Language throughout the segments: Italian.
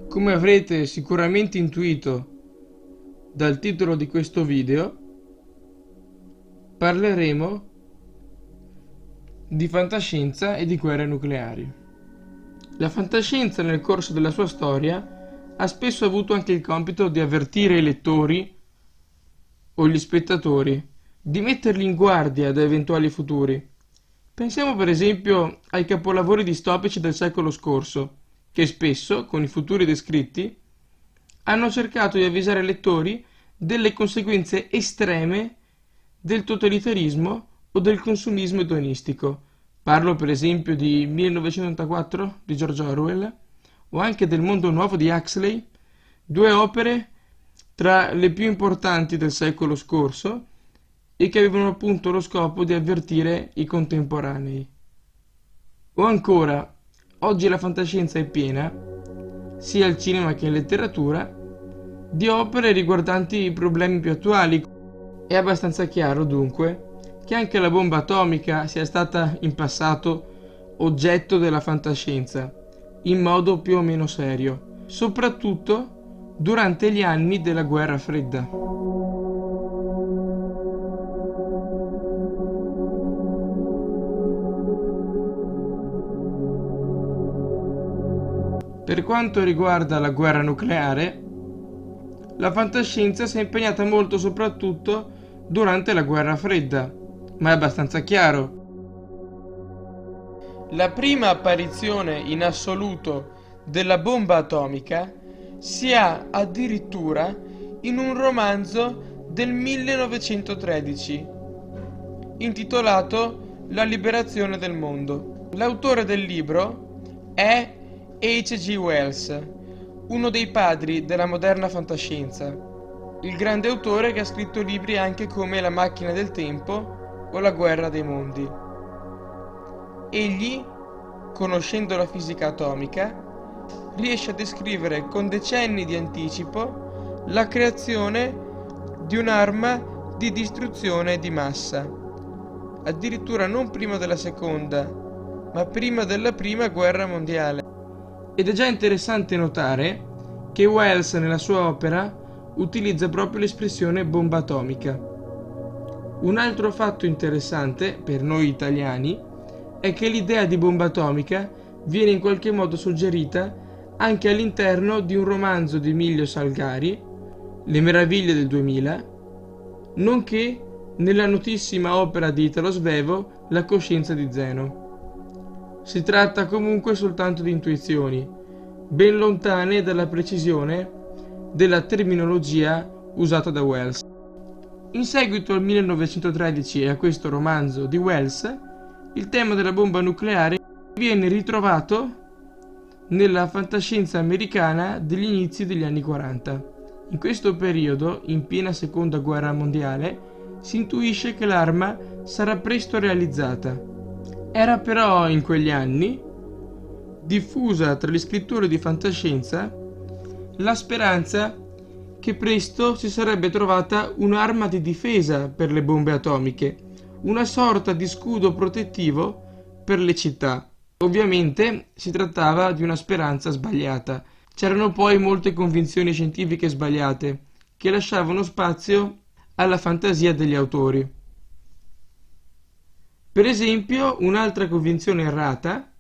Come avrete sicuramente intuito dal titolo di questo video, parleremo di fantascienza e di guerre nucleari. La fantascienza nel corso della sua storia ha spesso avuto anche il compito di avvertire i lettori o gli spettatori, di metterli in guardia da eventuali futuri. Pensiamo per esempio ai capolavori distopici del secolo scorso, che spesso, con i futuri descritti, hanno cercato di avvisare i lettori delle conseguenze estreme del totalitarismo o del consumismo edonistico. Parlo per esempio di 1984 di George Orwell o anche del Mondo Nuovo di Huxley, due opere tra le più importanti del secolo scorso e che avevano appunto lo scopo di avvertire i contemporanei. O ancora, oggi la fantascienza è piena, sia al cinema che in letteratura, di opere riguardanti i problemi più attuali. È abbastanza chiaro, dunque, che anche la bomba atomica sia stata in passato oggetto della fantascienza, in modo più o meno serio, soprattutto durante gli anni della Guerra Fredda. Per quanto riguarda la guerra nucleare, la fantascienza si è impegnata molto soprattutto durante la Guerra Fredda, ma è abbastanza chiaro. La prima apparizione in assoluto della bomba atomica si ha addirittura in un romanzo del 1913 intitolato La liberazione del mondo. L'autore del libro è H.G. Wells, uno dei padri della moderna fantascienza, il grande autore che ha scritto libri anche come La macchina del tempo o La guerra dei mondi. Egli, conoscendo la fisica atomica, riesce a descrivere con decenni di anticipo la creazione di un'arma di distruzione di massa, addirittura non prima della seconda, ma prima della prima guerra mondiale. Ed è già interessante notare che Wells nella sua opera utilizza proprio l'espressione bomba atomica. Un altro fatto interessante per noi italiani è che l'idea di bomba atomica viene in qualche modo suggerita anche all'interno di un romanzo di Emilio Salgari, Le meraviglie del 2000, nonché nella notissima opera di Italo Svevo, La coscienza di Zeno. Si tratta comunque soltanto di intuizioni, ben lontane dalla precisione della terminologia usata da Wells. In seguito al 1913 e a questo romanzo di Wells, il tema della bomba nucleare viene ritrovato nella fantascienza americana degli inizi degli anni 40. In questo periodo, in piena seconda guerra mondiale, si intuisce che l'arma sarà presto realizzata. Era però in quegli anni diffusa tra gli scrittori di fantascienza la speranza che presto si sarebbe trovata un'arma di difesa per le bombe atomiche, una sorta di scudo protettivo per le città. Ovviamente si trattava di una speranza sbagliata. C'erano poi molte convinzioni scientifiche sbagliate che lasciavano spazio alla fantasia degli autori. Per esempio, un'altra convinzione errata,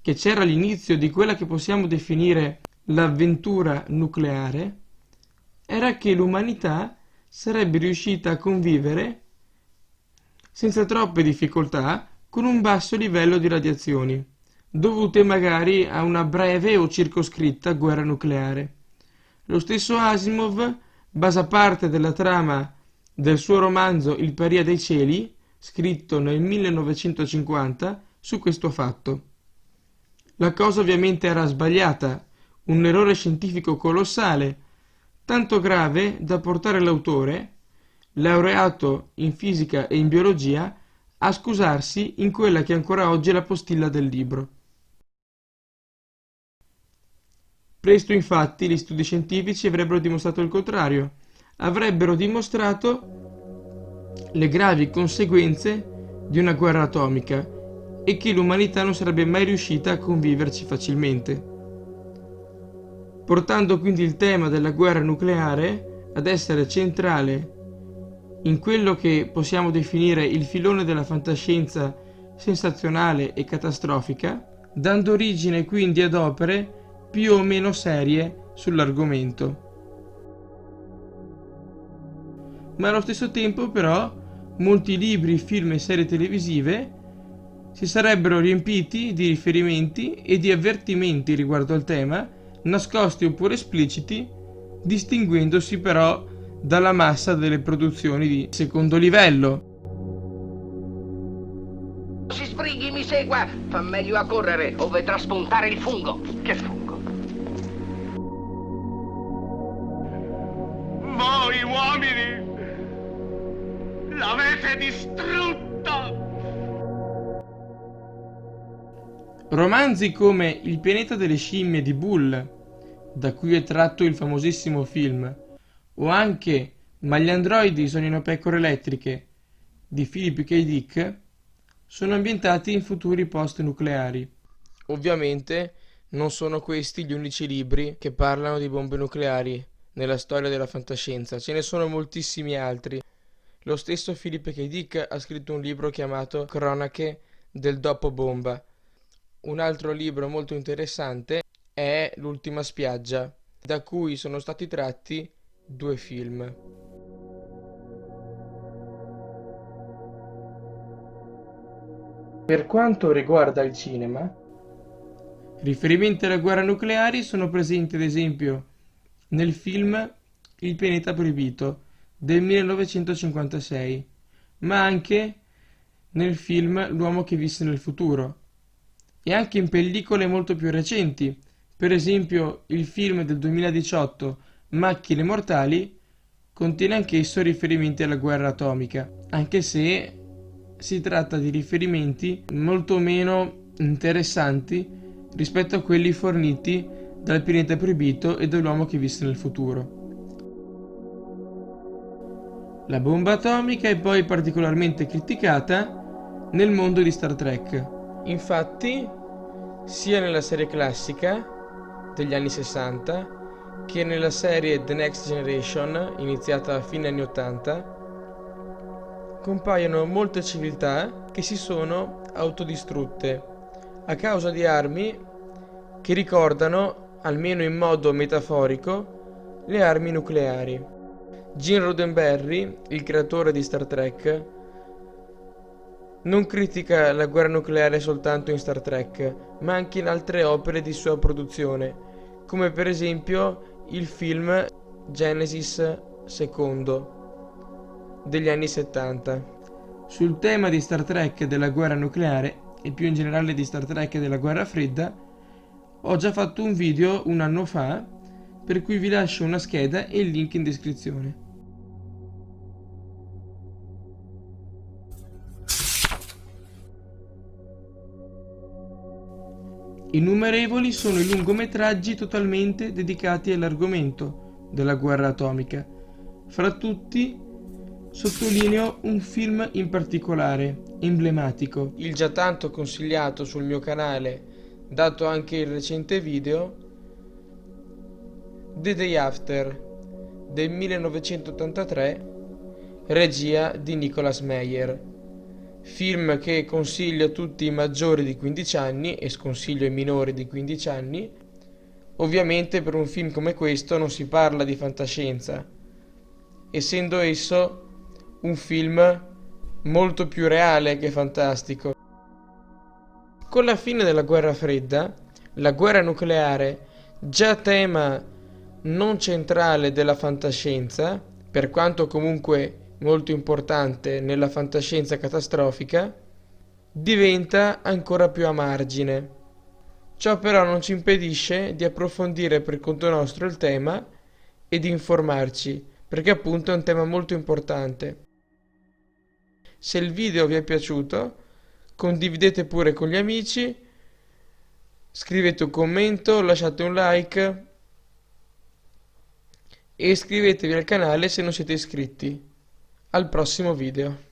che c'era all'inizio di quella che possiamo definire l'avventura nucleare, era che l'umanità sarebbe riuscita a convivere senza troppe difficoltà con un basso livello di radiazioni, dovute magari a una breve o circoscritta guerra nucleare. Lo stesso Asimov basa parte della trama del suo romanzo Il Paria dei cieli, scritto nel 1950, su questo fatto. La cosa ovviamente era sbagliata, un errore scientifico colossale, tanto grave da portare l'autore, laureato in fisica e in biologia, a scusarsi in quella che ancora oggi è la postilla del libro. Presto infatti gli studi scientifici avrebbero dimostrato il contrario, avrebbero dimostrato le gravi conseguenze di una guerra atomica e che l'umanità non sarebbe mai riuscita a conviverci facilmente, portando quindi il tema della guerra nucleare ad essere centrale in quello che possiamo definire il filone della fantascienza sensazionale e catastrofica, dando origine quindi ad opere più o meno serie sull'argomento. Ma allo stesso tempo però molti libri, film e serie televisive si sarebbero riempiti di riferimenti e di avvertimenti riguardo al tema, nascosti oppure espliciti, distinguendosi però dalla massa delle produzioni di secondo livello. Si sbrighi, mi segua! Fa meglio a correre o vedrà spuntare il fungo. Che fungo? Voi uomini l'avete distrutta! Romanzi come Il pianeta delle scimmie di Bull, da cui è tratto il famosissimo film, o anche Ma gli androidi sognano pecore elettriche di Philip K. Dick, sono ambientati in futuri post-nucleari. Ovviamente non sono questi gli unici libri che parlano di bombe nucleari nella storia della fantascienza, ce ne sono moltissimi altri. Lo stesso Philip K. Dick ha scritto un libro chiamato Cronache del dopo bomba. Un altro libro molto interessante è L'ultima spiaggia, da cui sono stati tratti 2 film. Per quanto riguarda il cinema, riferimenti alle guerre nucleari sono presenti ad esempio nel film Il pianeta proibito del 1956, ma anche nel film L'uomo che visse nel futuro e anche in pellicole molto più recenti, per esempio il film del 2018 Macchine mortali contiene anch'esso riferimenti alla guerra atomica, anche se si tratta di riferimenti molto meno interessanti rispetto a quelli forniti dal pianeta proibito e dall'uomo che visse nel futuro. La bomba atomica è poi particolarmente criticata nel mondo di Star Trek. Infatti, sia nella serie classica degli anni 60 che nella serie The Next Generation, iniziata a fine anni 80, compaiono molte civiltà che si sono autodistrutte a causa di armi che ricordano, almeno in modo metaforico, le armi nucleari. Gene Roddenberry, il creatore di Star Trek, non critica la guerra nucleare soltanto in Star Trek, ma anche in altre opere di sua produzione, come per esempio il film Genesis II degli anni 70. Sul tema di Star Trek e della guerra nucleare, e più in generale di Star Trek e della guerra fredda, ho già fatto un video un anno fa, per cui vi lascio una scheda e il link in descrizione. Innumerevoli sono i lungometraggi totalmente dedicati all'argomento della guerra atomica. Fra tutti sottolineo un film in particolare, emblematico, il già tanto consigliato sul mio canale, dato anche il recente video, The Day After del 1983, regia di Nicolas Meyer. Film che consiglio a tutti i maggiori di 15 anni e sconsiglio ai minori di 15 anni. Ovviamente per un film come questo non si parla di fantascienza, essendo esso un film molto più reale che fantastico. Con la fine della guerra fredda, la guerra nucleare, già tema non centrale della fantascienza, per quanto comunque molto importante nella fantascienza catastrofica, diventa ancora più a margine. Ciò però non ci impedisce di approfondire per conto nostro il tema e di informarci, perché appunto è un tema molto importante. Se il video vi è piaciuto, condividete pure con gli amici, scrivete un commento, lasciate un like e iscrivetevi al canale se non siete iscritti. Al prossimo video.